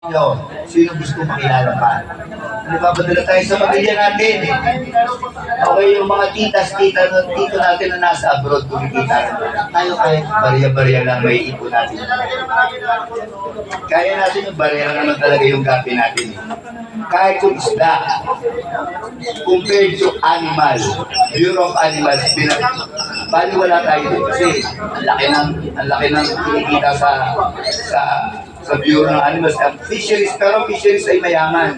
Sino gusto makilala pa? Nagpapadala tayo sa pamilya natin. Okay, yung mga tito natin na nasa abroad, kumikita. Tayo kahit barya-barya lang may ipon natin. Kaya natin yung barya naman talaga yung gapi natin. Kahit kung isda, compared to animal, Bureau of Animals, bali wala tayo dito kasi ang laki ng kinikita sa Bureau ng Animals. Fisheries, pero fisheries ay mayaman.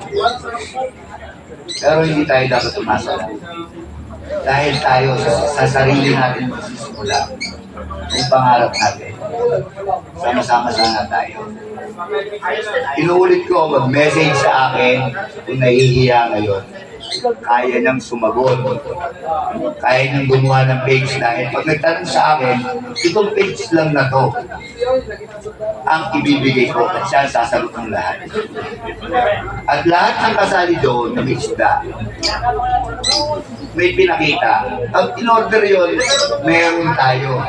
Pero hindi tayo dapat umasa lang. Dahil tayo sa sarili natin magsisimula. Yung pangarap natin. Sama-sama sana tayo. Inuulit ko, mag-message sa akin kung nahihiya ngayon. Kaya niyang sumagot. Kaya niyang gumawa ng page dahil pag nagtanong sa akin, itong page lang na to ang ibibigay ko at siya sasagot ng lahat. At lahat ng kasali doon na may isda, may pinakita. Pag in-order yun, meron tayo.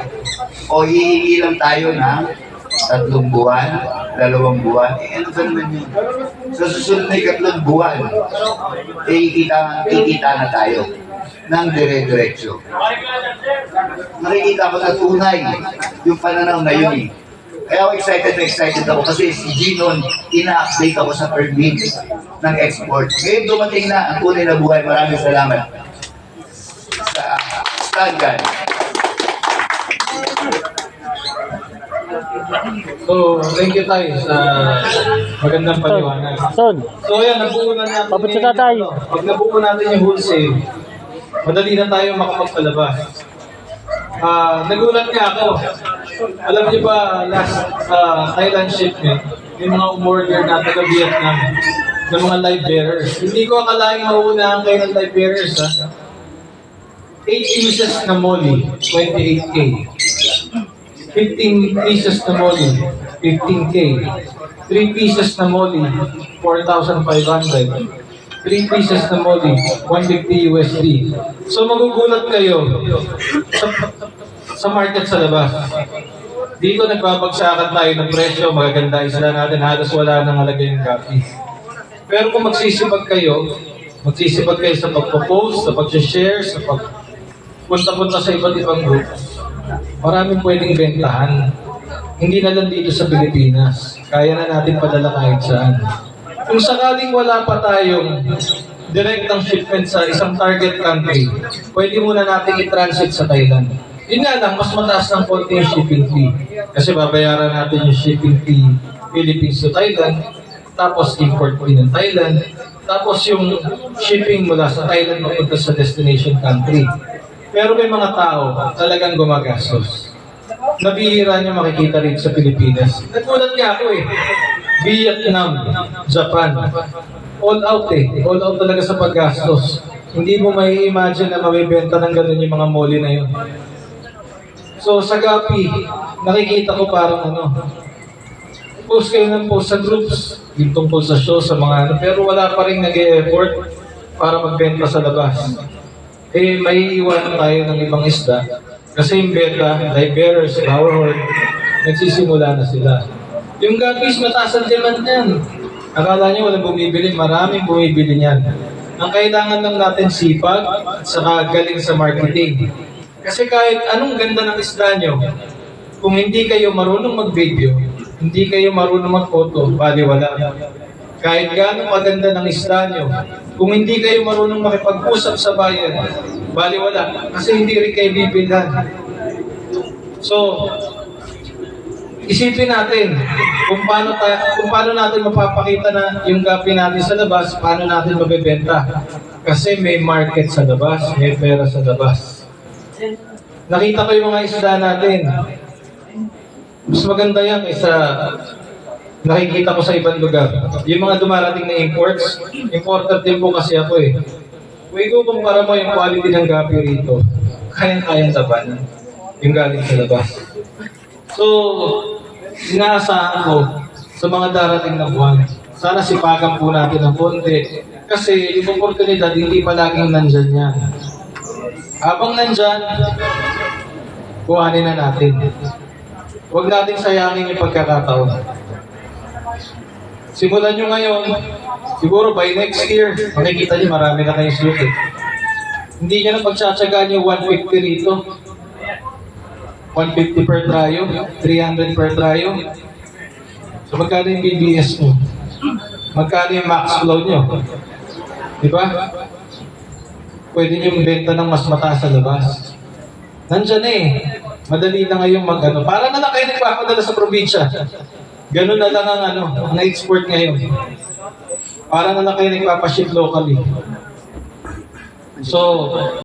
O hihingi lang tayo ng 3 buwan, 2 buwan, ano ba naman yun? Sa susunod na 3 buwan, kikita na tayo ng dire-diretso. Nakikita ko na tunay yung pananaw na yun eh. Kaya ako excited ako kasi si Ginon, ina-update ako sa permit ng export. Ngayon dumating na ang tunay na buhay. Maraming salamat sa Stangan. So, thank you tayo sa magandang paliwanag. So, yan, nabuo na natin. Pag nabuo natin yung wholesale, madali na tayo makapagpalabas. Nagulat nga ako. Alam niyo ba, last Thailand shipment, may mga umorder na taga-Vietnam ng mga live bearers. Hindi ko akalaing mauunahan kayo ng live bearers, ha? 8 pieces na molly, 28K. 15 pieces na molly, 15K. 3 pieces na molly, 4,500. 3 pieces na molly, 150 USD. So magugulat kayo sa market sa labas. Dito nagbabagsakan tayo ng presyo, magaganda isla natin, halos wala nang halaga yung gapi. Pero kung magsisipag kayo sa pagpo-post, sa pag-share, sa pagpunta-punta sa iba't ibang groups, maraming pwedeng bentahan. Hindi na lang dito sa Pilipinas. Kaya na natin padala kahit saan. Kung sakaling wala pa tayong direktang shipment sa isang target country, pwede muna natin i-transit sa Thailand. Yun nga lang, mas mataas ng konti yung shipping fee. Kasi babayaran natin yung shipping fee Philippines to Thailand, tapos import fee ng Thailand, tapos yung shipping mula sa Thailand papunta sa destination country. Pero may mga tao talagang gumagastos. Nabihira niyo makikita rin sa Pilipinas. Nagulat nga ako eh. Vietnam, Japan, all out eh. All out talaga sa paggastos. Hindi mo may imagine na mabibenta ng ganun yung mga molly na yun. So sa Gapi, nakikita ko parang post kayo ng post sa groups, yung tungkol sa show, sa mga pero wala pa rin nag-e-effort para magbenta sa labas. Eh, may iwan tayo ng ibang isda. Kasi yung beta, live bearers, flower horn, nagsisimula na sila. Yung gapis, mataas ang demand yan. Akala nyo walang bumibili, maraming bumibili niyan. Ang kailangan lang natin sipag at saka galing sa marketing. Kasi kahit anong ganda ng isda nyo, kung hindi kayo marunong mag-video, hindi kayo marunong mag-photo, baliwala. Kahit gaano maganda ng isda nyo, kung hindi kayo marunong makipag-usap sa bayan, baliwala. Kasi hindi rin kayo bibilhan. So, isipin natin kung paano natin mapapakita na yung gapi natin sa labas, paano natin mabebenta. Kasi may market sa labas, may pera sa labas. Nakita ko yung mga isda natin. Mas maganda yan kaysa nakikita ko sa ibang lugar. Yung mga dumarating na imports, importer din po kasi ako eh. Kung ikukumpara mo yung quality ng gapi rito, kayang-kayang labanan yung galing sa labas. So, inaasahan ko sa mga darating na buwan, sana sipagan po natin ng konti. Kasi yung oportunidad, hindi palaging nandyan yan. Habang nandyan, kuhanin na natin. Huwag natin sayangin yung pagkakataon. Simulan nyo ngayon, siguro by next year, makikita nyo marami na kayong slot eh. Hindi nyo na pagtsatsagaan yung 150 rito. 150 per tryo, 300 per tryo. So magkano yung BBS nyo? Magkano yung max flow nyo? Di ba? Pwede nyo benta ng mas mataas sa labas. Nandyan eh. Madali na ngayong mag-ano. Para na lang kayo nagpapadala sa probinsya. Ganun na lang ang na-export ngayon. Para na lang kayo nagpapaship locally. So,